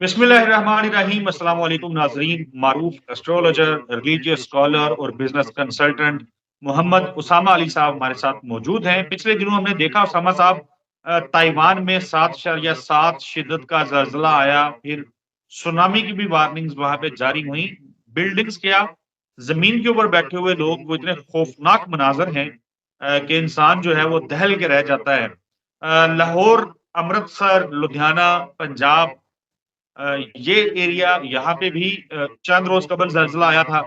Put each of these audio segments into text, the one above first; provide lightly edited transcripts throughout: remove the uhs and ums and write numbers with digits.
बिस्मिल्लाहिर्रहमानिर्रहीम। अस्सलाम वालेकुम नाज़रीन। मारूफ एस्ट्रोलॉजर, रिलीजियस स्कॉलर और बिजनेस कंसल्टेंट मोहम्मद उसामा अली साहब हमारे साथ मौजूद हैं। पिछले दिनों हमने देखा उसामा साहब, ताइवान में 7.7 शिद्दत का ज़लज़ला आया, फिर सुनामी की भी वार्निंग्स वहां पे जारी हुई। बिल्डिंग्स क्या, जमीन के ऊपर बैठे हुए लोग, वो इतने खौफनाक मनाजर हैं कि इंसान जो है वो दहल के रह जाता है। लाहौर, अमृतसर, लुधियाना, पंजाब, ये एरिया, यहाँ पे भी चंद रोज कबल ज़लज़ला आया था।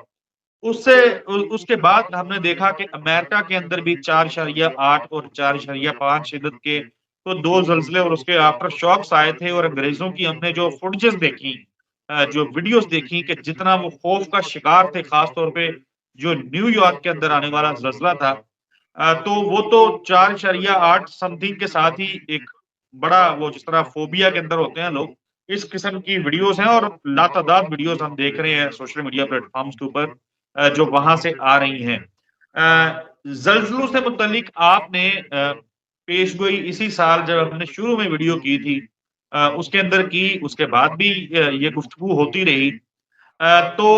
उसके बाद हमने देखा कि अमेरिका के अंदर भी 4.8 और 4.5 शिद्दत के तो 2 ज़लज़ले और उसके आफ्टर शॉक्स आए थे। और अंग्रेजों की हमने जो फुटेजेस देखी, जो वीडियोस देखी, कि जितना वो खौफ का शिकार थे, खास तौर पे जो न्यूयॉर्क के अंदर आने वाला ज़लज़ला था। तो वो तो 4.8 समथिंग के साथ ही एक बड़ा, वो जिस तरह फोबिया के अंदर होते हैं लोग, इस किस्म की वीडियोस हैं। और लातादाद वीडियोस हम देख रहे हैं सोशल मीडिया प्लेटफॉर्म्स के ऊपर, जो वहां से आ रही हैं। जल्जलों से मुतल्लिक आपने पेश गोई इसी साल जब हमने शुरू में वीडियो की थी, उसके अंदर की, उसके बाद भी ये गुफ्तगू होती रही। तो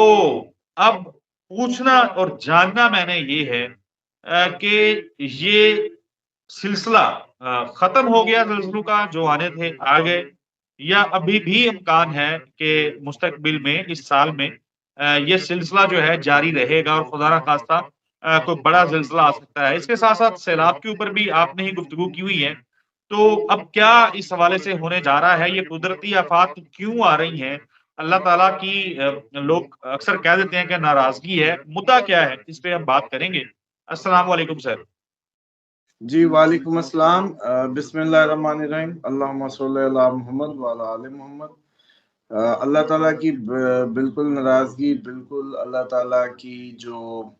अब पूछना और जानना मैंने ये है कि ये सिलसिला खत्म हो गया, ज़लज़लों का जो आने थे आ गए, या अभी भी इम्कान है कि मुस्तकबिल में, इस साल में, ये सिलसिला जो है जारी रहेगा और खुदा ना खास्ता कोई बड़ा ज़िलज़ला आ सकता है। इसके साथ-साथ सैलाब के ऊपर भी आपने ही गुफ्तगू की हुई है। तो अब क्या इस हवाले से होने जा रहा है? ये कुदरती आफ़ात क्यों आ रही हैं? अल्लाह ताला की, लोग अक्सर कह देते हैं कि नाराज़गी है, मुद्दा क्या है? इस पे हम बात करेंगे। अस्सलाम वालेकुम सर। जी वालेकुम अस्सलाम। बिस्मिल्लाहिर्रहमानिर्रहीम। अल्लाहुम्मा सल्लि अला मुहम्मद व अला आलि मुहम्मद। अल्लाह ताला की बिल्कुल नाराज़गी, बिल्कुल अल्लाह ताला की जो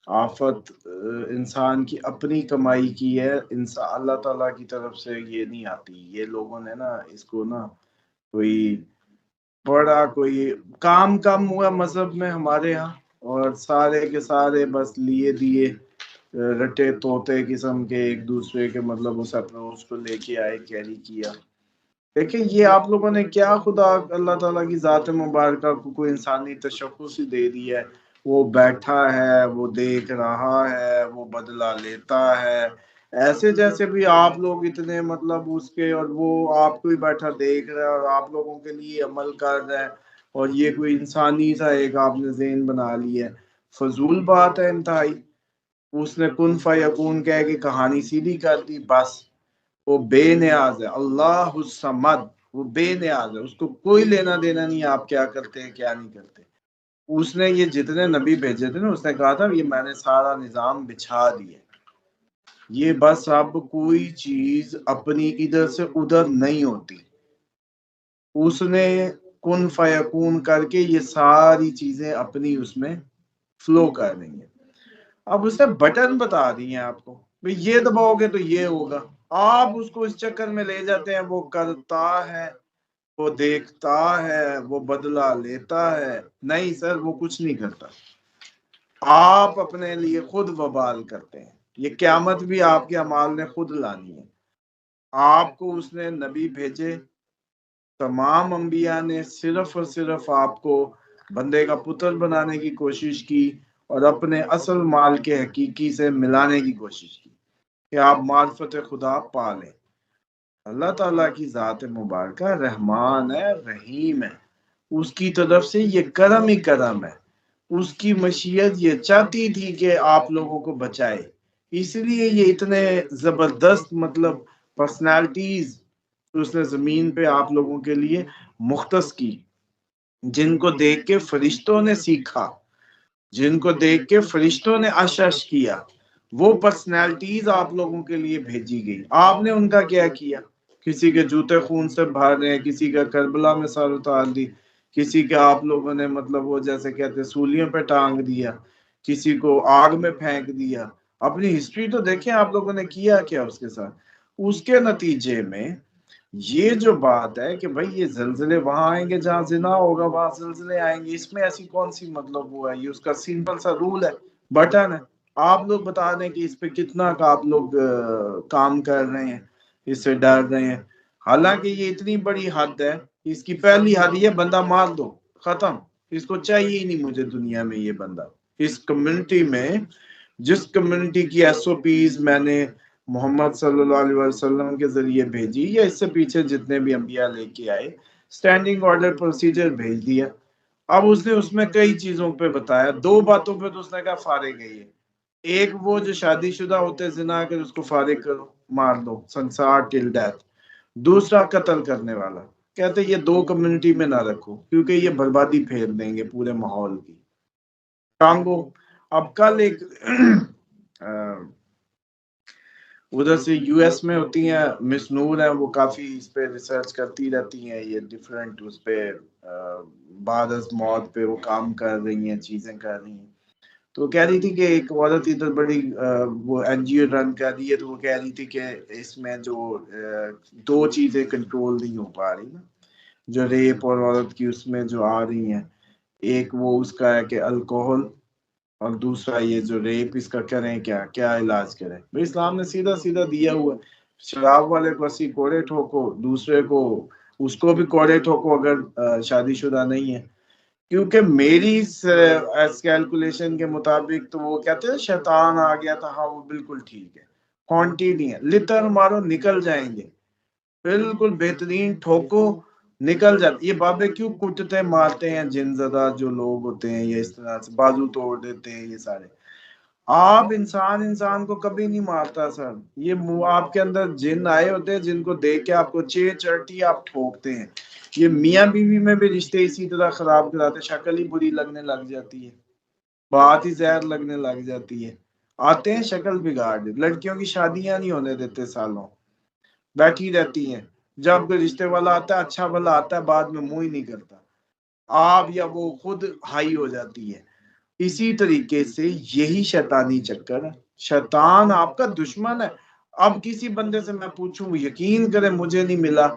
आफत इंसान की अपनी कमाई की है, इंसान अल्लाह ताला की तरफ से ये नहीं आती। ये लोगों ने ना इसको ना कोई बड़ा कोई काम कम हुआ मजहब में हमारे यहाँ, और सारे के सारे बस लिए दिए रटे तोते किस्म के एक दूसरे के, मतलब उस अप्रोच को लेके आए, कैरी किया। देखिए ये आप लोगों ने क्या खुदा अल्लाह ताला की ज़ात मुबारक को कोई इंसानी तशख़्ख़ुस ही दे दी है। वो बैठा है, वो देख रहा है, वो बदला लेता है, ऐसे जैसे भी आप लोग इतने मतलब उसके, और वो आपको ही बैठा देख रहा है और आप लोगों के लिए अमल कर रहा है, और ये कोई इंसानी सा एक आपने ज़हन बना लिया है। फजूल बात है इंतहाई। उसने कुन फयकून कह के कहानी सीधी कर दी बस। वो बेनियाज है, अल्लाह समद। वो बेनियाज है, उसको कोई लेना देना नहीं आप क्या करते हैं क्या नहीं करते। उसने ये जितने नबी भेजे थे ना, उसने कहा था ये मैंने सारा निजाम बिछा दिया। ये बस अब कोई चीज अपनी इधर से उधर नहीं होती। उसने कुन फयकून करके ये सारी चीजें अपनी उसमें फ्लो कर रही हैं। अब उसने बटन बता दिए हैं आपको, भाई ये दबाओगे तो ये होगा। आप उसको इस चक्कर में ले जाते हैं, वो करता है, वो देखता है, वो बदला लेता है। नहीं सर, वो कुछ नहीं करता। आप अपने लिए खुद वबाल करते हैं। ये क्यामत भी आपके अमाल ने खुद लानी है। आपको उसने नबी भेजे, तमाम अंबिया ने सिर्फ और सिर्फ आपको बंदे का पुत्र बनाने की कोशिश की, और अपने असल माल के हकीकी से मिलाने की कोशिश की कि आप मार्फत खुदा पा लें। अल्लाह ताला की ज़ात मुबारक रहमान है, रहीम है। उसकी तरफ से ये करम ही करम है। उसकी मशीयत ये चाहती थी कि आप लोगों को बचाए, इसलिए ये इतने जबरदस्त मतलब पर्सनालिटीज उसने जमीन पे आप लोगों के लिए मुख्तस की, जिनको देख के फरिश्तों ने सीखा, जिनको देख के फरिश्तों ने अशश किया। वो पर्सनैलिटीज आप लोगों के लिए भेजी गई। आपने उनका क्या किया? किसी के जूते खून से भर रहे, किसी का करबला में सर उतार दी, किसी के आप लोगों ने मतलब वो जैसे कहते सूलियों पे टांग दिया, किसी को आग में फेंक दिया। अपनी हिस्ट्री तो देखें आप लोगों ने किया क्या उसके साथ। उसके नतीजे में ये जो बात है कि भाई ये जल्जले वहां आएंगे जहां जिना होगा, वहां जल्जले आएंगे, इसमें ऐसी कौन सी मतलब वो है। ये उसका सिंपल सा रूल है, बटन है। आप लोग बता दें कि इस पे कितना का आप लोग काम कर रहे हैं, इससे डर रहे हैं। हालांकि ये इतनी बड़ी हद है इसकी पहली हद ये बंदा मार दो, खत्म, इसको चाहिए ही नहीं मुझे दुनिया में ये बंदा। इस कम्युनिटी में जिस कम्युनिटी की एसओपीज मैंने मोहम्मद सल्लल्लाहु अलैहि वसल्लम के जरिए भेजी या इससे पीछे जितने भी अंबिया लेके आए, स्टैंडिंग ऑर्डर प्रोसीजर भेज दिया। अब उसने उसमें कई चीजों पे बताया, दो बातों पे तो उसने कहा फारिग है ये। एक वो जो शादीशुदा होते जिना कर उसको फारिग करो, मार दो संसार टिल डेथ। दूसरा कत्ल करने वाला, कहते ये दो कम्युनिटी में ना रखो क्योंकि ये बर्बादी फेर देंगे पूरे माहौल की। टांगो। अब कल एक उधर से यूएस में होती हैं मिस नूर है, वो काफी इस पे रिसर्च करती रहती हैं, ये डिफरेंट उस पे बाद मौत पे वो काम कर रही हैं, चीजें कर रही हैं। तो कह रही थी कि एक औरत इधर बड़ी वो एनजीओ रन कर रही है, तो वो कह रही थी कि इसमें जो दो चीजें कंट्रोल नहीं हो पा रही ना, जो रेप और औरत की उसमें जो आ रही हैं, एक वो उसका है कि अल्कोहल, और दूसरा ये जो रेप, इसका करें क्या, क्या इलाज करें। भाई इस्लाम ने सीधा सीधा दिया हुआ है, शराब वाले को 80 कोड़े ठोको, दूसरे को उसको भी कोड़े ठोको अगर शादीशुदा नहीं है। क्योंकि मेरी कैलकुलेशन के मुताबिक तो वो कहते हैं शैतान आ गया था, हाँ वो बिल्कुल ठीक है, क्वांटिटी नहीं है, लितर मारो निकल जाएंगे, बिल्कुल बेहतरीन ठोको निकल जाते। ये बाबे क्यों कुटते मारते हैं जिन ज्यादा जो लोग होते हैं, ये इस तरह से बाजू तोड़ देते हैं ये सारे। आप इंसान इंसान को कभी नहीं मारता सर, ये मुंह आपके अंदर जिन आए होते हैं जिनको देख के आपको चे चढ़ती आप ठोकते हैं। ये मियाँ बीवी में भी रिश्ते इसी तरह खराब कराते, शक्ल ही बुरी लगने लग जाती है, बात ही जहर लगने लग जाती है, आते हैं शक्ल बिगाड़ दे। लड़कियों की शादियां नहीं होने देते, सालों बैठी रहती हैं, जब कोई रिश्ते वाला आता है अच्छा भला आता है, बाद में मुंह ही नहीं करता, आप या वो खुद हाई हो जाती है। इसी तरीके से यही शैतानी चक्कर है, शैतान आपका दुश्मन है। अब किसी बंदे से मैं पूछूं, यकीन करें मुझे नहीं मिला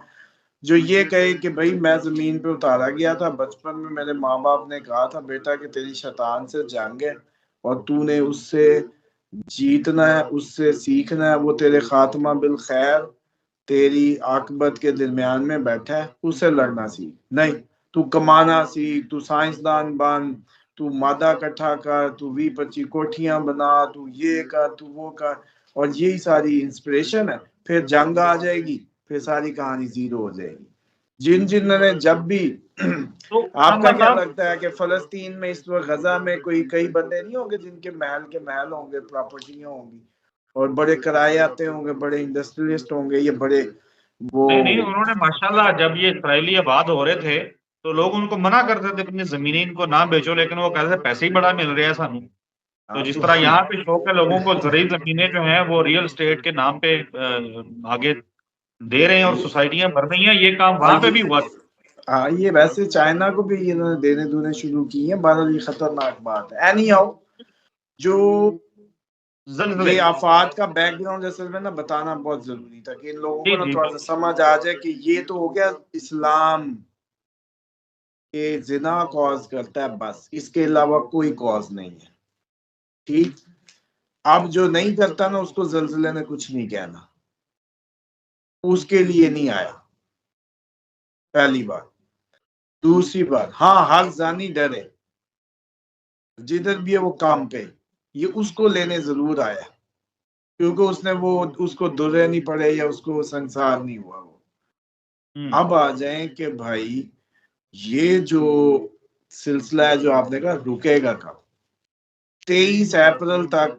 जो ये कहे कि भाई मैं जमीन पे उतारा गया था बचपन में, मेरे माँ बाप ने कहा था बेटा कि तेरी शैतान से जंग है और तूने उससे जीतना है, उससे सीखना है, वो तेरे खात्मा बिल खैर तेरी आकबत के दरमियान में बैठा है, उससे लड़ना सीख। नहीं, तू कमाना सीख, तू साइंसदान बन, तू मादा इकट्ठा कर, तू 20-25 कोठियां बना, तू ये कर, तू वो कर, और यही सारी इंस्पिरेशन है। फिर जंग आ जाएगी, फिर सारी कहानी जीरो हो जाएगी। जिन जिन ने जब भी तो आपका उसामा क्या साहब, लगता है कि फलस्तीन में इस वक्त गजा में कोई कई बंदे नहीं होंगे जिनके महल के महल होंगे, प्रॉपर्टियां होंगी, और बड़े किराए आते होंगे, बड़े इंडस्ट्रियलिस्ट होंगे, ये बड़े वो। नहीं नहीं, उन्होंने माशाल्लाह जब ये इसराइली आबाद हो रहे थे तो लोग उनको मना करते थे अपनी जमीनें इनको ना बेचो, लेकिन वो कहते थे पैसे ही बड़ा मिल रहा है सानू। तो हाँ जिस तो तरह यहाँ पे शौक है लोगों को, जरूरी जमीनें जो हैं वो रियल स्टेट के नाम पे आगे दे रहे हैं और सोसाइटियां भर रही हैं, ये काम हाँ वहां पे भी हुआ। हाँ, ये वैसे चाइना को भी इन्होंने देने दूने शुरू की है, बहरहाल ये खतरनाक बात है। एनी हाउ, जो जलजले। ये आफात का बैकग्राउंड असल में ना बताना बहुत जरूरी था कि इन लोगों जी को ना जी थोड़ा जी। सा समझ आ जाए कि ये तो हो गया इस्लाम के जिना कॉज करता है, बस इसके अलावा कोई कॉज नहीं है। ठीक, अब जो नहीं करता ना उसको जलजिले ने कुछ नहीं कहना, उसके लिए नहीं आया, पहली बात। दूसरी बात, हाँ हर जानी डरे, जिधर भी है वो काम पे, ये उसको लेने जरूर आया क्योंकि उसने वो उसको दुर्रे नहीं पड़े या उसको संसार नहीं हुआ वो। अब आ जाए कि भाई ये जो सिलसिला है जो आपने कहा रुकेगा कब, 23 अप्रैल तक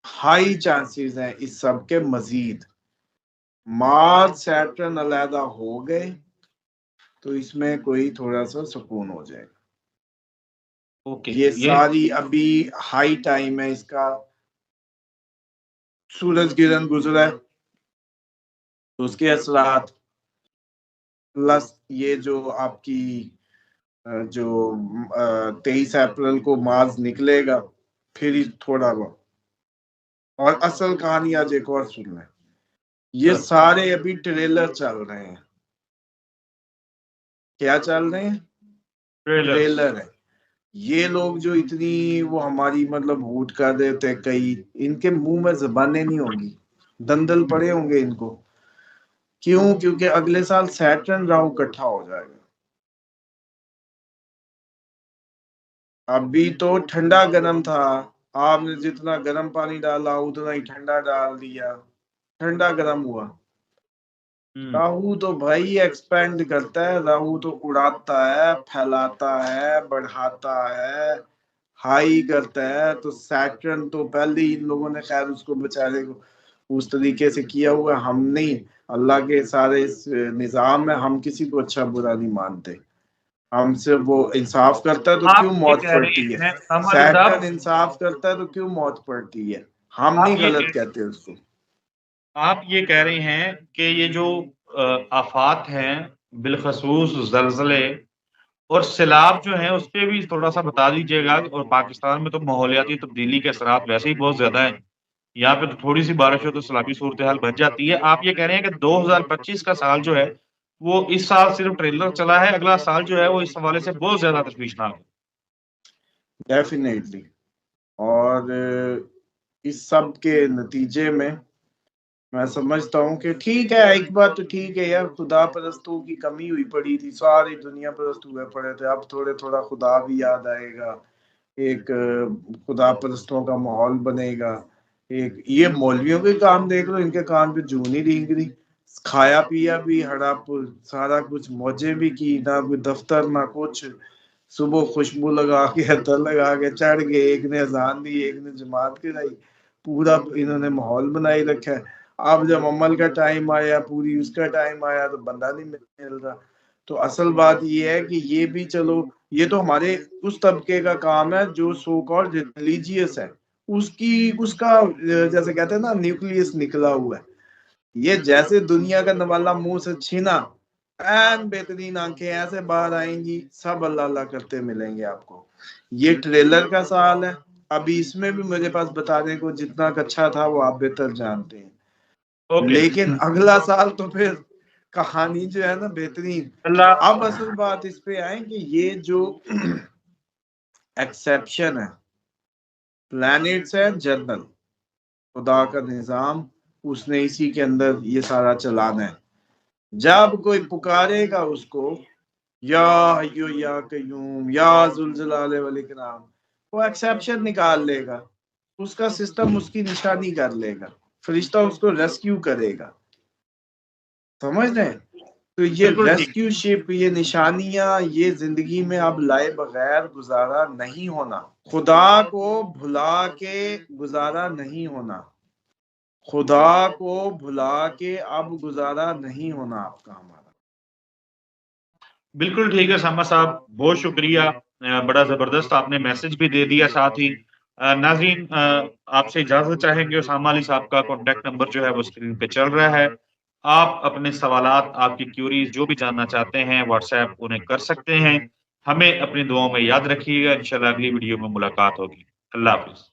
हाई चांसेस हैं इस सब के। मजीद मार्च सैटर्न अलहदा हो गए तो इसमें कोई थोड़ा सा सुकून हो जाएगा। ओके। ये ये सारी अभी हाई टाइम है इसका, सूरज किरण गुजरा है तो उसके असरात, प्लस ये जो आपकी जो 23 अप्रैल को मार्च निकलेगा, फिर ही थोड़ा बहुत। और असल कहानी आज एक और सुन लें, ये सर, सारे अभी ट्रेलर चल रहे हैं। क्या चल रहे हैं? ट्रेलर्स। ट्रेलर है। ये लोग जो इतनी वो हमारी मतलब हूट कर देते हैं, कई इनके मुंह में जबानें नहीं होंगी, दंदल पड़े होंगे इनको क्यों? क्योंकि अगले साल सैटर्न राहु इकट्ठा हो जाएगा। अभी तो ठंडा गर्म था, आपने जितना गर्म पानी डाला उतना ही ठंडा डाल दिया, ठंडा गर्म हुआ। राहु तो भाई एक्सपेंड करता है, राहु तो उड़ाता है, फैलाता है, बढ़ाता है, हाई करता है। तो सैटर्न तो पहले ही इन लोगों ने खैर उसको बेचारे को उस तरीके से किया हुआ। हम नहीं, अल्लाह के सारे इस निजाम में हम किसी को अच्छा बुरा नहीं मानते। हमसे वो इंसाफ करता है तो क्यों आप ये मौत कह पड़ती रहे है, हैं अहमद सैटर्न साहब, इंसाफ करता है तो क्यों मौत पड़ती है। हम आप नहीं ये गलत कह कहते उसको। आप ये कह रहे हैं कि ये जो आफात हैं, बिलखसूस जलजले और सैलाब जो है उस पे भी थोड़ा सा बता दीजिएगा। और पाकिस्तान में तो माहौलियाती तब्दीली के असरात वैसे ही बहुत ज्यादा हैं, यहाँ पे तो थोड़ी सी बारिश हो तो सैलाबी सूरत हाल बन जाती है। आप ये कह रहे हैं कि 2025 का साल जो है वो इस साल सिर्फ ट्रेलर चला है, अगला साल जो है वो इस हवाले से बहुत ज्यादा तशवीशनाक है। डेफिनेटली। और इस सब के नतीजे में मैं समझता हूँ कि ठीक है, एक बात तो ठीक है यार, खुदा परस्तों की कमी हुई पड़ी थी, सारी दुनिया परस्त हुए पड़े थे। अब थोड़े थोड़ा खुदा भी याद आएगा, एक खुदा परस्तों का माहौल बनेगा। एक ये मौलवियों के काम देख लो, इनके कान पे जून ही नहीं रही। खाया पिया भी हड़प, सारा कुछ मौजे भी की, ना कोई दफ्तर ना कुछ। सुबह खुशबू लगा के अतर लगा के चढ़ गए, एक ने अजान दी, एक ने जमात कराई, पूरा इन्होंने माहौल बनाई रखा है। अब जब अमल का टाइम आया, पूरी उसका टाइम आया, तो बंदा नहीं मिल रहा। तो असल बात ये है कि ये भी चलो, ये तो हमारे उस तबके का काम है जो सो कॉल्ड रिलीजियस है, उसकी उसका जैसे कहते हैं ना न्यूक्लियस निकला हुआ है। ये जैसे दुनिया का नवाला मुंह से छीना, एन बेहतरीन आंखें ऐसे बाहर आएंगी, सब अल्लाह अल्लाह करते मिलेंगे आपको। ये ट्रेलर का साल है। अभी इसमें भी मेरे पास बताने को जितना अच्छा था वो आप बेहतर जानते हैं। ओके। लेकिन अगला साल तो फिर कहानी जो है ना बेहतरीन। अल्लाह। अब असल बात इस पे आए कि ये जो एक्सेप्शन है, प्लैनेट्स है जनरल, खुदा का निजाम, उसने इसी के अंदर ये सारा चलाना है। जब कोई पुकारेगा उसको, या हय्यू या कय्यूम या जुलजलाले वाल इकराम, वो एक्सेप्शन निकाल लेगा, उसका सिस्टम उसकी निशानी कर लेगा, फरिश्ता उसको रेस्क्यू करेगा। समझ रहे हैं? तो ये बिल्कुल ठीक। रेस्क्यू शिप, ये निशानियां, ये जिंदगी में अब लाए बगैर गुजारा नहीं होना। खुदा को भुला के गुजारा नहीं होना। खुदा को भुला के अब गुजारा नहीं होना आपका हमारा। बिल्कुल ठीक है सामा साहब, बहुत शुक्रिया। बड़ा जबरदस्त आपने मैसेज भी दे दिया साथ ही। नाज़रीन, आपसे इजाजत चाहेंगे। उसामा अली साहब का कॉन्टेक्ट नंबर जो है वो स्क्रीन पे चल रहा है। आप अपने सवालात, आपकी क्यूरीज जो भी जानना चाहते हैं व्हाट्सएप उन्हें कर सकते हैं। हमें अपनी दुआओं में याद रखिएगा। इंशाल्लाह अगली वीडियो में मुलाकात होगी। अल्लाह हाफिज।